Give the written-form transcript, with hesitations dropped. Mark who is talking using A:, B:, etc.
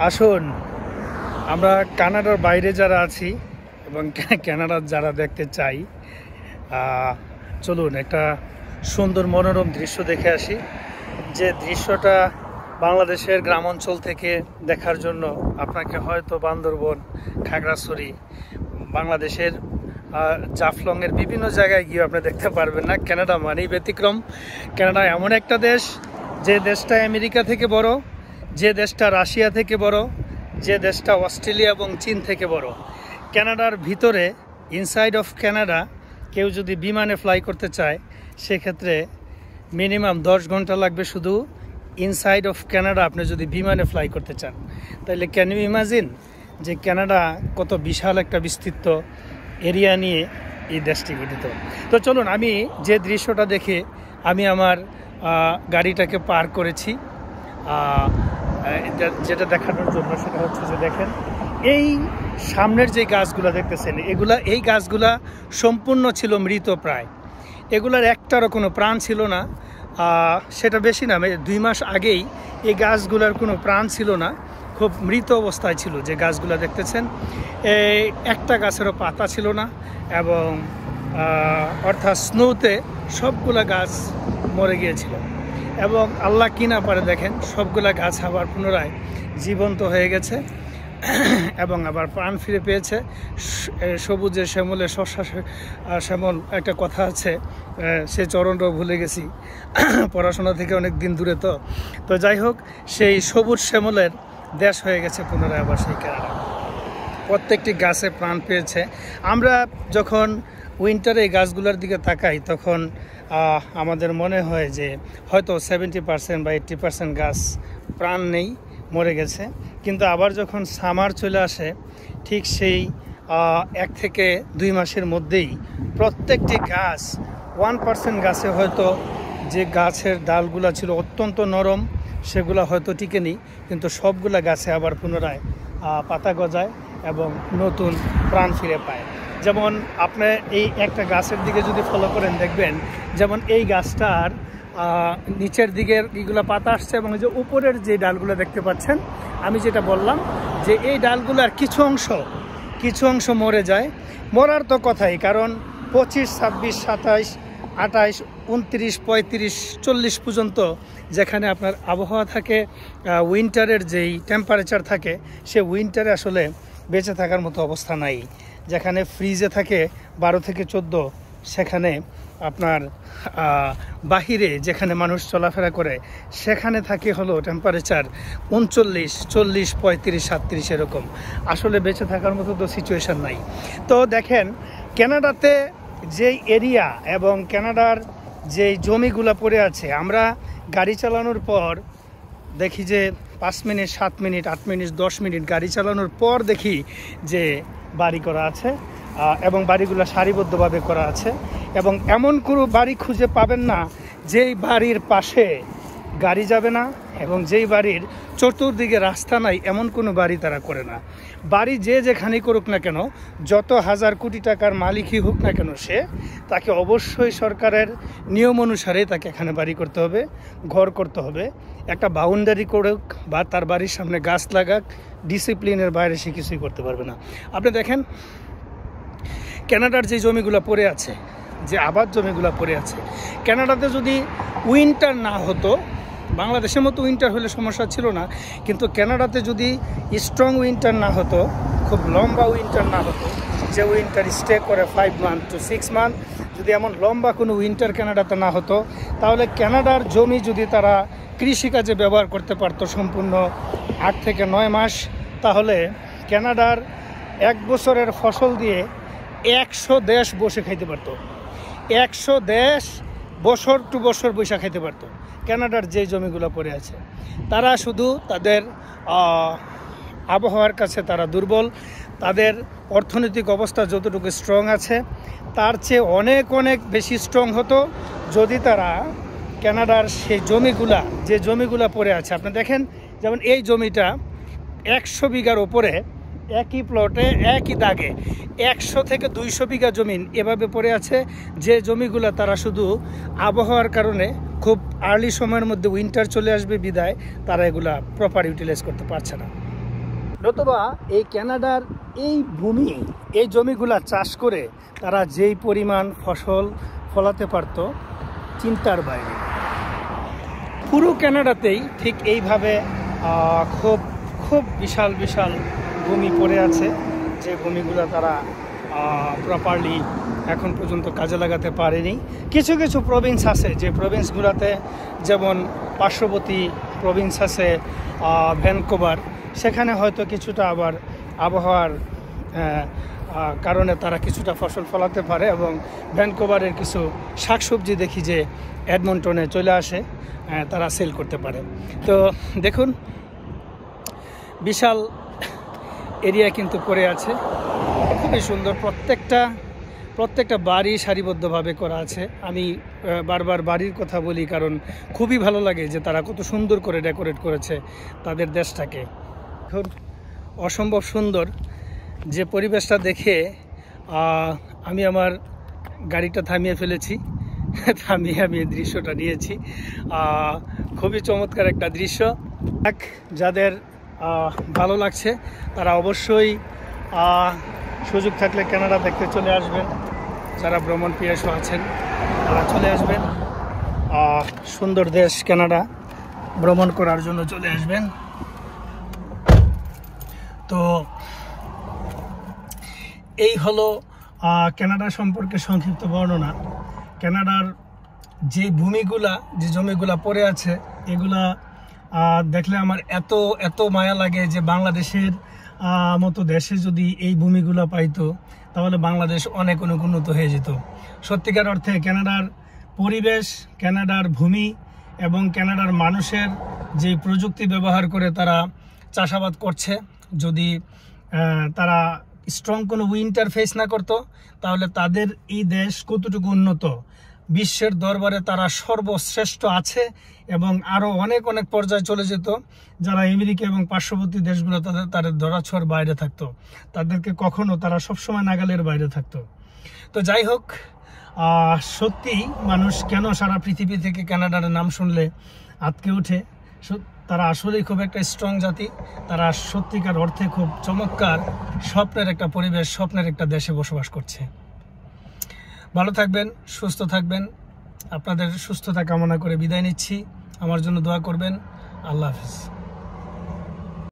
A: আসুন আমরা কানাডার বাইরে যারা আছি এবং কানাডার যারা দেখতে চাই, চলুন একটা সুন্দর মনোরম দৃশ্য দেখে আসি। যে দৃশ্যটা বাংলাদেশের গ্রাম অঞ্চল থেকে দেখার জন্য আপনাকে হয়তো বান্দরবন, খাগড়াছড়ি, বাংলাদেশের জাফলংয়ের বিভিন্ন জায়গায় গিয়ে আপনি দেখতে পারবেন না। কানাডা মানেই ব্যতিক্রম। কানাডা এমন একটা দেশ, যে দেশটা আমেরিকা থেকে বড়, যে দেশটা রাশিয়া থেকে বড়, যে দেশটা অস্ট্রেলিয়া এবং চীন থেকে বড়। কানাডার ভিতরে, ইনসাইড অফ কানাডা, কেউ যদি বিমানে ফ্লাই করতে চায় সেক্ষেত্রে মিনিমাম 10 ঘন্টা লাগবে শুধু ইনসাইড অফ কানাডা আপনি যদি বিমানে ফ্লাই করতে চান। তাহলে ক্যান ইউ ইমাজিন যে কানাডা কত বিশাল একটা বিস্তৃত এরিয়া নিয়ে এই দেশটি গঠিত। তো চলুন আমি যে দৃশ্যটা দেখে আমি আমার গাড়িটাকে পার করেছি যেটা দেখানোর জন্য, সেটা হচ্ছে যে দেখেন এই সামনের যে গাছগুলা দেখতেছেন, এই গাছগুলা সম্পূর্ণ ছিল মৃত প্রায়। এগুলার একটারও কোনো প্রাণ ছিল না। সেটা বেশি না, 2 মাস আগেই এই গাছগুলার কোনো প্রাণ ছিল না, খুব মৃত অবস্থায় ছিল যে গাছগুলা দেখতেছেন। এই একটা গাছেরও পাতা ছিল না, এবং অর্থাৎ স্নোতে সবগুলা গাছ মরে গিয়েছিল। এবং আল্লাহ কি না পারে দেখেন, সবগুলা গাছ আবার পুনরায় জীবন্ত হয়ে গেছে এবং আবার প্রাণ ফিরে পেয়েছে। সবুজে শ্যামলে শস্যা শ্যামল একটা কথা আছে, সে চরণটাও ভুলে গেছি, পড়াশোনা থেকে অনেক দিন দূরে। তো যাই হোক, সেই সবুজ শ্যামলের দেশ হয়ে গেছে পুনরায় আবার সেই কানাডা। প্রত্যেকটি গাছে প্রাণ পেয়েছে। আমরা যখন উইন্টারে এই গাছগুলোর দিকে তাকাই তখন আমাদের মনে হয় যে হয়তো 70% বা 80% গাছ প্রাণ নেই, মরে গেছে। কিন্তু আবার যখন সামার চলে আসে, ঠিক সেই 1 থেকে 2 মাসের মধ্যেই প্রত্যেকটি গাছ 1% গাছে হয়তো, যে গাছের ডালগুলা ছিল অত্যন্ত নরম সেগুলা হয়তো টিকেনি, কিন্তু সবগুলা গাছে আবার পুনরায় পাতা গজায় এবং নতুন প্রাণ ফিরে পায়। যেমন আপনি এই একটা গাছের দিকে যদি ফলো করেন দেখবেন, যেমন এই গাছটার নিচের দিকের এগুলো পাতা আসছে, এবং যে উপরের যে ডালগুলো দেখতে পাচ্ছেন, আমি যেটা বললাম যে এই ডালগুলোর কিছু অংশ মরে যায়। মরার তো কথাই, কারণ 25, 26, 27, 28, 29, 35, 40 পর্যন্ত যেখানে আপনার আবহাওয়া থাকে, উইন্টারের যেই টেম্পারেচার থাকে, সে উইন্টারে আসলে বেঁচে থাকার মতো অবস্থা নাই। যেখানে ফ্রিজে থাকে 12 থেকে 14, সেখানে আপনার বাহিরে যেখানে মানুষ চলাফেরা করে সেখানে থাকে হলো টেম্পারেচার 39, 40, 35, 37 এরকম। আসলে বেঁচে থাকার মতো তো সিচুয়েশান নাই। তো দেখেন কানাডাতে যেই এরিয়া এবং কানাডার যেই জমিগুলো পড়ে আছে, আমরা গাড়ি চালানোর পর দেখি যে 5 মিনিট, 7 মিনিট, 8 মিনিট, 10 মিনিট গাড়ি চালানোর পর দেখি যে বাড়ি করা আছে, এবং বাড়িগুলো সারিবদ্ধভাবে করা আছে। এবং এমন কোনো বাড়ি খুঁজে পাবেন না যেই বাড়ির পাশে গাড়ি যাবে না, এবং যেই বাড়ির চতুর্দিকে রাস্তা নাই, এমন কোনো বাড়ি তারা করে না। বাড়ি যে যেখানেই করুক না কেন, যত হাজার কোটি টাকার মালিকই হোক না কেন, তাকে অবশ্যই সরকারের নিয়ম অনুসারে তাকে এখানে বাড়ি করতে হবে, ঘর করতে হবে। একটা বাউন্ডারি করুক বা তার বাড়ির সামনে গাছ লাগাক, ডিসিপ্লিনের বাইরে সে কিছুই করতে পারবে না। আপনি দেখেন কানাডার যে জমিগুলো পড়ে আছে, যে আবাদ জমিগুলো পড়ে আছে, কানাডাতে যদি উইন্টার না হতো, বাংলাদেশের মতো উইন্টার হলে সমস্যা ছিল না, কিন্তু কানাডাতে যদি স্ট্রং উইন্টার না হতো, খুব লম্বা উইন্টার না হতো, যে উইন্টার স্টে করে 5 মান্থ to 6 মান্থ, যদি এমন লম্বা কোনো উইন্টার কানাডাতে না হতো, তাহলে কানাডার জমি যদি তারা কৃষিকাজে ব্যবহার করতে পারতো সম্পূর্ণ 8 থেকে 9 মাস, তাহলে কানাডার 1 বছরের ফসল দিয়ে 100 দেশ বসে খাইতে পারতো। 100 দেশ বছর টু বছর বৈশা খাইতে পারতো। কানাডার যে জমিগুলো পড়ে আছে, তারা শুধু তাদের আবহাওয়ার কাছে তারা দুর্বল। তাদের অর্থনৈতিক অবস্থা যতটুকু স্ট্রং আছে, তার চেয়ে অনেক অনেক বেশি স্ট্রং হতো যদি তারা কানাডার সেই যে জমিগুলা পড়ে আছে। আপনি দেখেন, যেমন এই জমিটা 100 বিঘার ওপরে, একই প্লটে একই দাগে 100 থেকে 200 বিঘা জমিন এভাবে পড়ে আছে, যে জমিগুলো তারা শুধু আবহাওয়ার কারণে খুব আর্লি সময়ের মধ্যে উইন্টার চলে আসবে বিদায় তারা এগুলা প্রপার ইউটিলাইজ করতে পারছে না। নতুবা এই কানাডার এই ভূমি, এই জমিগুলা চাষ করে তারা যেই পরিমাণ ফসল ফলাতে পারত চিন্তার বাইরে। পুরো কানাডাতেই ঠিক এইভাবে খুব খুব বিশাল বিশাল ভূমি পড়ে আছে, যে ভূমিগুলো তারা প্রপারলি এখন পর্যন্ত কাজে লাগাতে পারেনি। কিছু কিছু প্রভিন্স আছে, যে প্রভিন্সগুলোতে যেমন পার্শ্ববর্তী প্রভিন্স আছে ভ্যানকুভার, সেখানে হয়তো কিছুটা আবার আবহাওয়ার কারণে তারা কিছুটা ফসল ফলাতে পারে, এবং ভ্যানকুভারের কিছু শাকসবজি দেখি যে এডমন্টনে চলে আসে, তারা সেল করতে পারে। তো দেখুন বিশাল এরিয়া কিন্তু পড়ে আছে, খুবই সুন্দর। প্রত্যেকটা বাড়ি সারিবদ্ধভাবে করা আছে। আমি বারবার বাড়ির কথা বলি কারণ খুবই ভালো লাগে যে তারা কত সুন্দর করে ডেকোরেট করেছে তাদের দেশটাকে। এখন অসম্ভব সুন্দর যে পরিবেশটা দেখে আমি আমার গাড়িটা থামিয়ে ফেলেছি, থামিয়ে আমি এই দৃশ্যটা নিয়েছি। খুবই চমৎকার একটা দৃশ্য। যাদের ভালো লাগছে তারা অবশ্যই সুযোগ থাকলে কানাডা দেখতে চলে আসবেন। যারা ভ্রমণ পিয়াসু আছেন তারা চলে আসবেন। সুন্দর দেশ কানাডা, ভ্রমণ করার জন্য চলে আসবেন। তো এই হলো কানাডা সম্পর্কে সংক্ষিপ্ত বর্ণনা। কানাডার যে ভূমিগুলা, যে জমিগুলা পড়ে আছে, এগুলা দেখলে আমার এত মায়া লাগে যে বাংলাদেশের মতো দেশে যদি এই ভূমিগুলা পাইতো তাহলে বাংলাদেশ অনেক উন্নত হয়ে যেত। সত্যিকার অর্থে কানাডার পরিবেশ, কানাডার ভূমি এবং কানাডার মানুষের যে প্রযুক্তি ব্যবহার করে তারা চাষাবাদ করছে, যদি তারা স্ট্রং কোনো উইন্টার ফেস না করতো তাহলে তাদের এই দেশ কতটুকু উন্নত, বিশ্বের দরবারে তারা সর্বশ্রেষ্ঠ আছে এবং আরও অনেক পর্যায়ে চলে যেত। যারা আমেরিকা এবং পার্শ্ববর্তী দেশগুলো তাদের ধরাছোঁয়ার বাইরে থাকতো, তাদেরকে কখনো তারা সবসময় নাগালের বাইরে থাকতো। তো যাই হোক, সত্যি মানুষ কেন সারা পৃথিবী থেকে কানাডার নাম শুনলে আটকে ওঠে। তারা আসলেই খুব একটা স্ট্রং জাতি, তারা সত্যিকার অর্থে খুব চমৎকার স্বপ্নের একটা পরিবেশ, স্বপ্নের একটা দেশে বসবাস করছে। ভালো থাকবেন, সুস্থ থাকবেন। আপনাদের সুস্থতা কামনা করে বিদায় নিচ্ছি। আমার জন্য দোয়া করবেন। আল্লাহ হাফিজ।